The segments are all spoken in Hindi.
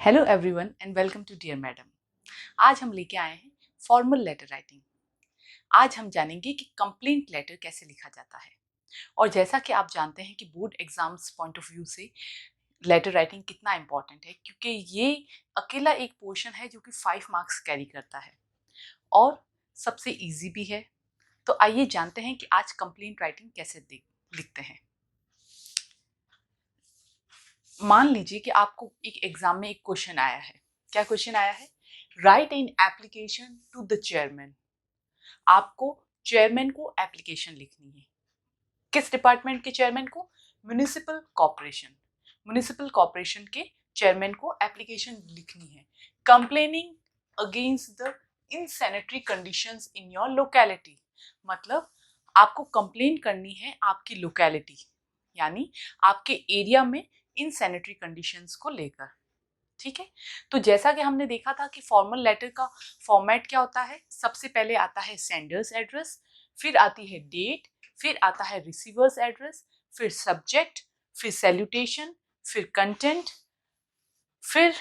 Hello everyone and welcome to dear madam. आज हम लेके आए हैं फॉर्मल लेटर राइटिंग। आज हम जानेंगे कि कंप्लेंट लेटर कैसे लिखा जाता है। और जैसा कि आप जानते हैं कि board exams point of view से लेटर राइटिंग कितना इम्पॉर्टेंट है, क्योंकि ये अकेला एक पोर्शन है जो कि 5 मार्क्स कैरी करता है और सबसे ईजी भी है। तो आइए जानते हैं कि आज कंप्लेंट राइटिंग कैसे लिखते हैं। मान लीजिए कि आपको एक एग्जाम में एक क्वेश्चन आया है। क्या क्वेश्चन आया है? Write in application to the chairman. आपको चेयरमैन को एप्लीकेशन लिखनी है। किस डिपार्टमेंट के चेयरमैन को? Municipal corporation. म्युनिसिपल कॉर्पोरेशन के चेयरमैन को एप्लीकेशन लिखनी है, complaining against the insanitary conditions in your locality. मतलब आपको कंप्लेन करनी है आपकी लोकेलिटी, यानी आपके एरिया में इनसैनिटरी कंडीशंस को लेकर। ठीक है, तो जैसा कि हमने देखा था कि फॉर्मल लेटर का फॉर्मेट क्या होता है। सबसे पहले आता है सेंडर्स एड्रेस, फिर आती है डेट, फिर आता है रिसीवर्स एड्रेस, फिर सब्जेक्ट, फिर सैल्यूटेशन, फिर कंटेंट, फिर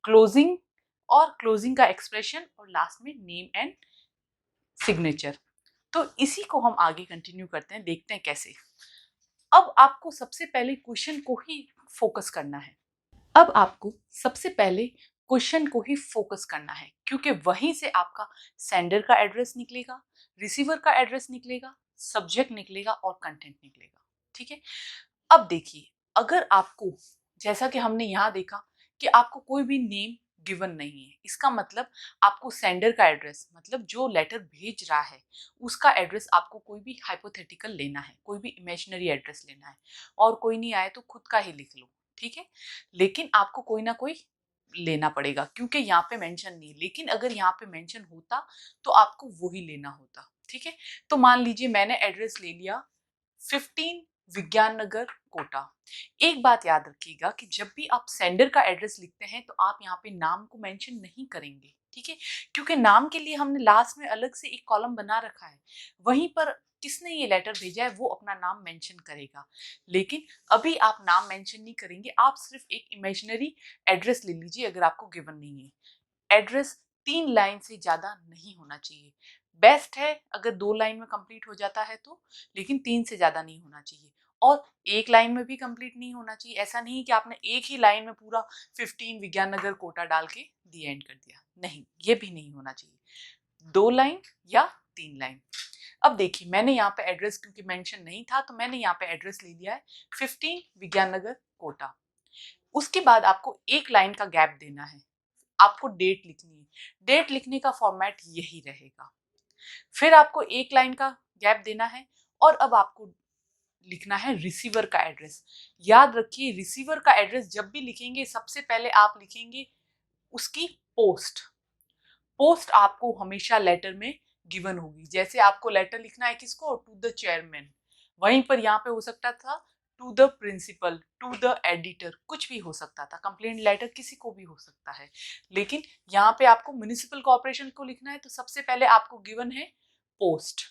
क्लोजिंग और क्लोजिंग का एक्सप्रेशन, और लास्ट में नेम एंड सिग्नेचर। तो इसी को हम आगे कंटिन्यू करते हैं, देखते हैं कैसे। अब आपको सबसे पहले क्वेश्चन को ही फोकस करना है। अब आपको सबसे पहले क्वेश्चन को ही फोकस करना है, क्योंकि वहीं से आपका सेंडर का एड्रेस निकलेगा, रिसीवर का एड्रेस निकलेगा, सब्जेक्ट निकलेगा और कंटेंट निकलेगा। ठीक है, अब देखिए, अगर आपको, जैसा कि हमने यहाँ देखा कि आपको कोई भी नेम गिवन नहीं है, इसका मतलब आपको सेंडर का एड्रेस, मतलब जो लेटर भेज रहा है उसका एड्रेस आपको कोई भी हाइपोथेटिकल लेना है, कोई भी इमेजिनरी एड्रेस लेना है, और कोई नहीं आए तो खुद का ही लिख लो। ठीक है, लेकिन आपको कोई ना कोई लेना पड़ेगा, क्योंकि यहाँ पे मेंशन नहीं, लेकिन अगर यहाँ पे मेंशन होता तो आपको वही लेना होता। ठीक है, तो मान लीजिए मैंने एड्रेस ले लिया 15 विज्ञान नगर कोटा। एक बात याद रखिएगा कि जब भी आप सेंडर का एड्रेस लिखते हैं तो आप यहाँ पे नाम को मेंशन नहीं करेंगे। ठीक है, क्योंकि नाम के लिए हमने लास्ट में अलग से एक कॉलम बना रखा है, वहीं पर किसने ये लेटर भेजा है वो अपना नाम मेंशन करेगा। लेकिन अभी आप नाम मेंशन नहीं करेंगे, आप सिर्फ एक इमेजिनरी एड्रेस ले लीजिए अगर आपको गिवन नहीं है। एड्रेस 3 लाइन से ज्यादा नहीं होना चाहिए। बेस्ट है अगर 2 लाइन में कंप्लीट हो जाता है तो, लेकिन 3 से ज्यादा नहीं होना चाहिए। और 1 लाइन में भी कंप्लीट नहीं होना चाहिए। ऐसा नहीं कि आपने एक ही लाइन में पूरा 15 विज्ञान नगर कोटा डाल के दी एंड कर दिया, नहीं, ये भी नहीं होना चाहिए। 2 लाइन या 3 लाइन। अब देखिए, मैंने यहाँ पे एड्रेस क्योंकि मेंशन नहीं था तो मैंने यहाँ पे एड्रेस ले लिया है 15 विज्ञान नगर कोटा। उसके बाद आपको एक लाइन का गैप देना है, आपको डेट लिखनी है। डेट लिखने का फॉर्मेट यही रहेगा। फिर आपको एक लाइन का गैप देना है, और अब आपको लिखना है रिसीवर का एड्रेस। याद रखिए, रिसीवर का एड्रेस जब भी लिखेंगे सबसे पहले आप लिखेंगे उसकी पोस्ट। पोस्ट आपको हमेशा लेटर में गिवन होगी। जैसे आपको लेटर लिखना है किसको? टू द चेयरमैन, वहीं पर यहाँ पे हो सकता था to the principal, to the editor, कुछ भी हो सकता था। कंप्लेंट लेटर किसी को भी हो सकता है, लेकिन यहाँ पे आपको म्युनिसिपल कॉर्पोरेशन को लिखना है तो सबसे पहले आपको गिवन है पोस्ट।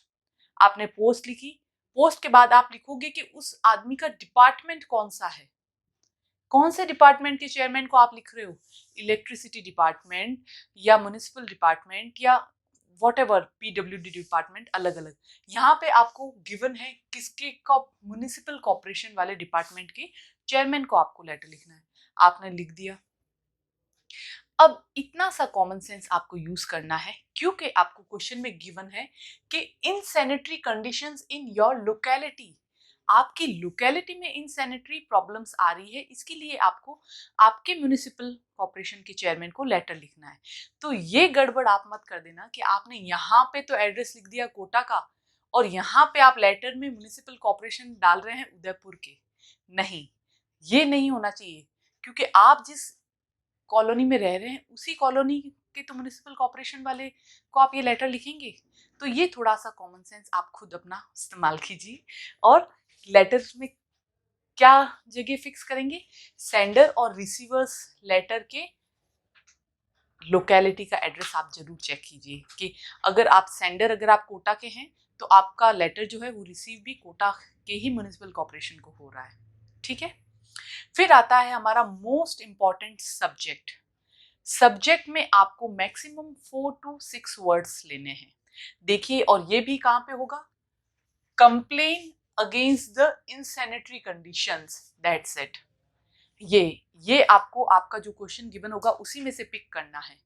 आपने पोस्ट लिखी, पोस्ट के बाद आप लिखोगे कि उस आदमी का डिपार्टमेंट कौन सा है। कौन से डिपार्टमेंट के चेयरमैन को आप लिख रहे हो? इलेक्ट्रिसिटी डिपार्टमेंट या म्युनिसिपल डिपार्टमेंट या वॉटेवर, पीडब्ल्यूडी डिपार्टमेंट, अलग अलग। यहाँ पे आपको गिवन है किसके का, म्युनिसिपल कॉर्पोरेशन वाले डिपार्टमेंट के चेयरमैन को आपको लेटर लिखना है। आपने लिख दिया। अब इतना सा कॉमन सेंस आपको यूज करना है, क्योंकि आपको क्वेश्चन में गिवन है कि इनसैनिटरी कंडीशंस इन योर लोकेलिटी। आपकी लोकेलिटी में इनसैनिटरी प्रॉब्लम्स आ रही है, इसके लिए आपको आपके म्युनिसिपल कॉर्पोरेशन के चेयरमैन को लेटर लिखना है। तो ये गड़बड़ आप मत कर देना कि आपने यहाँ पे तो एड्रेस लिख दिया कोटा का और यहाँ पे आप लेटर में म्युनिसिपल कॉर्पोरेशन डाल रहे हैं उदयपुर के। नहीं, ये नहीं होना चाहिए, क्योंकि आप जिस कॉलोनी में रह रहे हैं उसी कॉलोनी के तो म्युनिसिपल कॉर्पोरेशन वाले को आप ये लेटर लिखेंगे। तो ये थोड़ा सा कॉमन सेंस आप खुद अपना इस्तेमाल कीजिए। और लेटर्स में क्या जगह फिक्स करेंगे? सेंडर और रिसीवर्स लेटर के लोकेलिटी का एड्रेस आप जरूर चेक कीजिए कि अगर आप सेंडर, अगर आप कोटा के हैं तो आपका लेटर जो है वो रिसीव भी कोटा के ही म्युनिसिपल कॉर्पोरेशन को हो रहा है। ठीक है, फिर आता है हमारा मोस्ट इंपॉर्टेंट सब्जेक्ट। सब्जेक्ट में आपको मैक्सिमम 4 to 6 वर्ड्स लेने हैं। देखिए, और ये भी कहां पे होगा, complain against the insanitary conditions, that's it. ये आपको आपका जो क्वेश्चन गिवन होगा उसी में से पिक करना है।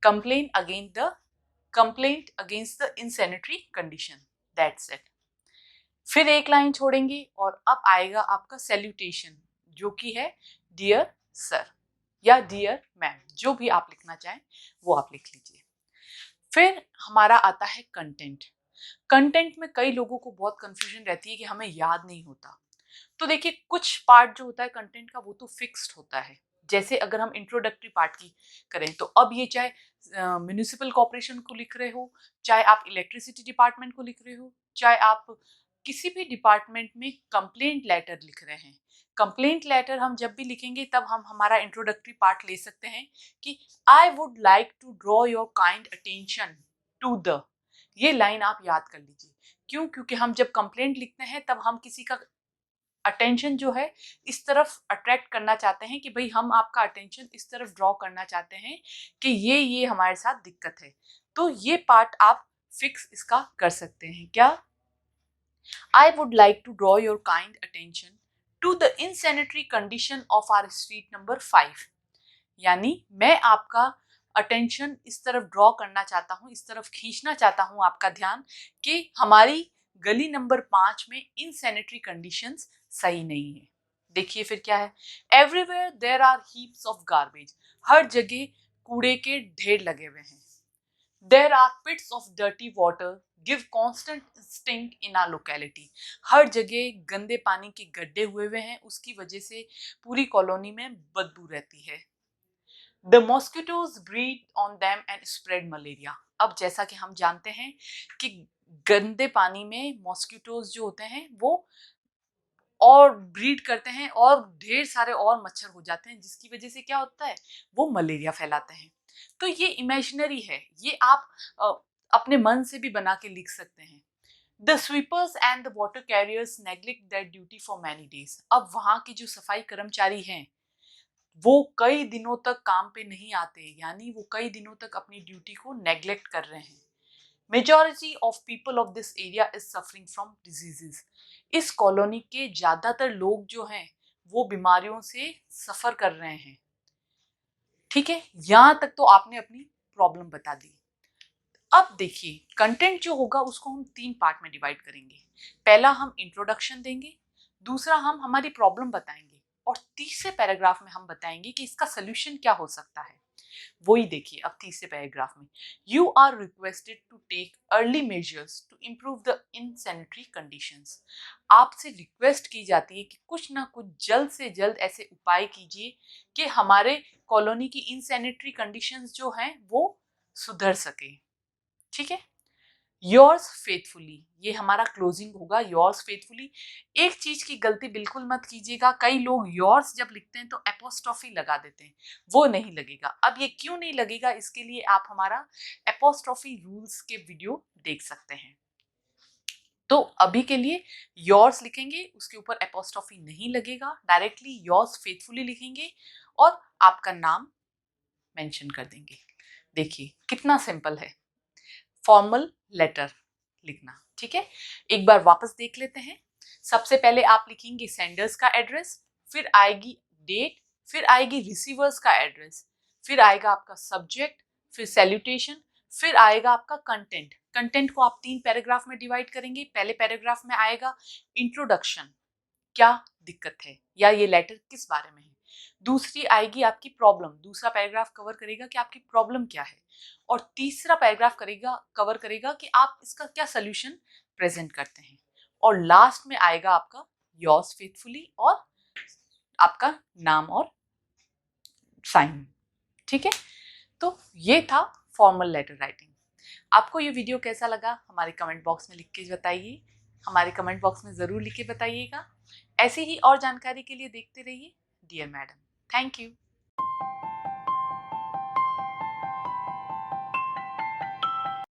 Complaint against the insanitary condition, that's it. फिर एक लाइन छोड़ेंगे और अब आएगा आपका सैल्यूटेशन, जो कि है डियर सर या डियर मैम, जो भी आप लिखना चाहें वो आप लिख लीजिए। फिर हमारा आता है कंटेंट। कंटेंट में कई लोगों को बहुत कंफ्यूजन रहती है कि हमें याद नहीं होता। तो देखिए, कुछ पार्ट जो होता है कंटेंट का वो तो फिक्स्ड होता है। जैसे अगर हम इंट्रोडक्टरी पार्ट की करें तो अब ये चाहे म्यूनिसिपल कॉर्पोरेशन को लिख रहे हो, चाहे आप इलेक्ट्रिसिटी डिपार्टमेंट को लिख रहे हो, चाहे आप किसी भी डिपार्टमेंट में कंप्लेंट लेटर लिख रहे हैं, कंप्लेंट लेटर हम जब भी लिखेंगे तब हम हमारा इंट्रोडक्टरी पार्ट ले सकते हैं कि I would like to draw your kind attention to the. ये लाइन आप याद कर लीजिए। क्यों? क्योंकि हम जब कंप्लेंट लिखते हैं तब हम किसी का अटेंशन जो है इस तरफ अट्रैक्ट करना चाहते हैं कि भाई हम आपका अटेंशन इस तरफ ड्रॉ करना चाहते हैं कि ये हमारे साथ दिक्कत है। तो ये पार्ट आप फिक्स इसका कर सकते हैं। क्या? I would like to draw your kind attention to the insanitary condition of our street number 5। यानी मैं आपका अटेंशन इस तरफ ड्रॉ करना चाहता हूँ, इस तरफ खींचना चाहता हूँ आपका ध्यान कि हमारी गली नंबर 5 में इनसैनिटरी कंडीशंस सही नहीं है। देखिए फिर क्या है, everywhere there are heaps of garbage. हर जगह कूड़े के ढेर लगे हुए हैं। There are pits of dirty water give constant stink in our locality. हर जगह गंदे पानी के गड्ढे हुए हुए हैं, उसकी वजह से पूरी कॉलोनी में बदबू रहती है। The mosquitoes breed on them and spread malaria। अब जैसा कि हम जानते हैं कि गंदे पानी में मॉस्किटोज जो होते हैं वो और ब्रीड करते हैं और ढेर सारे और मच्छर हो जाते हैं, जिसकी वजह से क्या होता है, वो मलेरिया फैलाते हैं। तो ये इमेजिनरी है, ये आप अपने मन से भी बना के लिख सकते हैं। The sweepers and the water carriers neglect that duty for many days. अब वहाँ के जो सफाई कर्मचारी हैं वो कई दिनों तक काम पे नहीं आते, यानी वो कई दिनों तक अपनी ड्यूटी को नेग्लेक्ट कर रहे हैं। Majority of people of this area is suffering from diseases. इस कॉलोनी के ज्यादातर लोग जो हैं वो बीमारियों से सफर कर रहे हैं। ठीक है, यहां तक तो आपने अपनी प्रॉब्लम बता दी। अब देखिए, कंटेंट जो होगा उसको हम 3 पार्ट में डिवाइड करेंगे। पहला हम इंट्रोडक्शन देंगे, दूसरा हम हमारी प्रॉब्लम बताएंगे, और तीसरे पैराग्राफ में हम बताएंगे कि इसका सोल्यूशन क्या हो सकता है। वही देखिए अब तीसरे पैराग्राफ में, you are requested to take early measures to improve the insanitary conditions. आपसे रिक्वेस्ट की जाती है कि कुछ ना कुछ जल्द से जल्द ऐसे उपाय कीजिए कि हमारे कॉलोनी की इनसैनिटरी कंडीशंस जो हैं वो सुधर सके। ठीक है, योर्स फेथफुली, ये हमारा क्लोजिंग होगा, योर्स फेथफुली। एक चीज की गलती बिल्कुल मत कीजिएगा, कई लोग योर्स जब लिखते हैं तो एपोस्ट्रोफी लगा देते हैं, वो नहीं लगेगा। अब ये क्यों नहीं लगेगा, इसके लिए आप हमारा एपोस्ट्रोफी रूल्स के वीडियो देख सकते हैं। तो अभी के लिए योर्स लिखेंगे, उसके ऊपर एपोस्ट्रोफी नहीं लगेगा, डायरेक्टली योर्स फेथफुली लिखेंगे और आपका नाम मेंशन कर देंगे। देखिए कितना सिंपल है फॉर्मल लेटर लिखना। ठीक है, एक बार वापस देख लेते हैं। सबसे पहले आप लिखेंगे सेंडर्स का एड्रेस, फिर आएगी डेट, फिर आएगी रिसीवर्स का एड्रेस, फिर आएगा आपका सब्जेक्ट, फिर सैल्यूटेशन, फिर आएगा आपका कंटेंट। कंटेंट को आप 3 पैराग्राफ में डिवाइड करेंगे। पहले पैराग्राफ में आएगा इंट्रोडक्शन, क्या दिक्कत है या ये लेटर किस बारे में है। दूसरी आएगी आपकी प्रॉब्लम, दूसरा पैराग्राफ कवर करेगा कि आपकी प्रॉब्लम क्या है, और तीसरा पैराग्राफ कवर करेगा कि आप इसका क्या सोल्यूशन प्रेजेंट करते हैं, और लास्ट में आएगा आपका योर्स फेथफुली और आपका नाम और साइन। ठीक है, तो ये था फॉर्मल लेटर राइटिंग। आपको ये वीडियो कैसा लगा हमारे कमेंट बॉक्स में लिख के बताइए, हमारे कमेंट बॉक्स में ज़रूर लिख के बताइएगा। ऐसे ही और जानकारी के लिए देखते रहिए डियर मैडम। Thank you.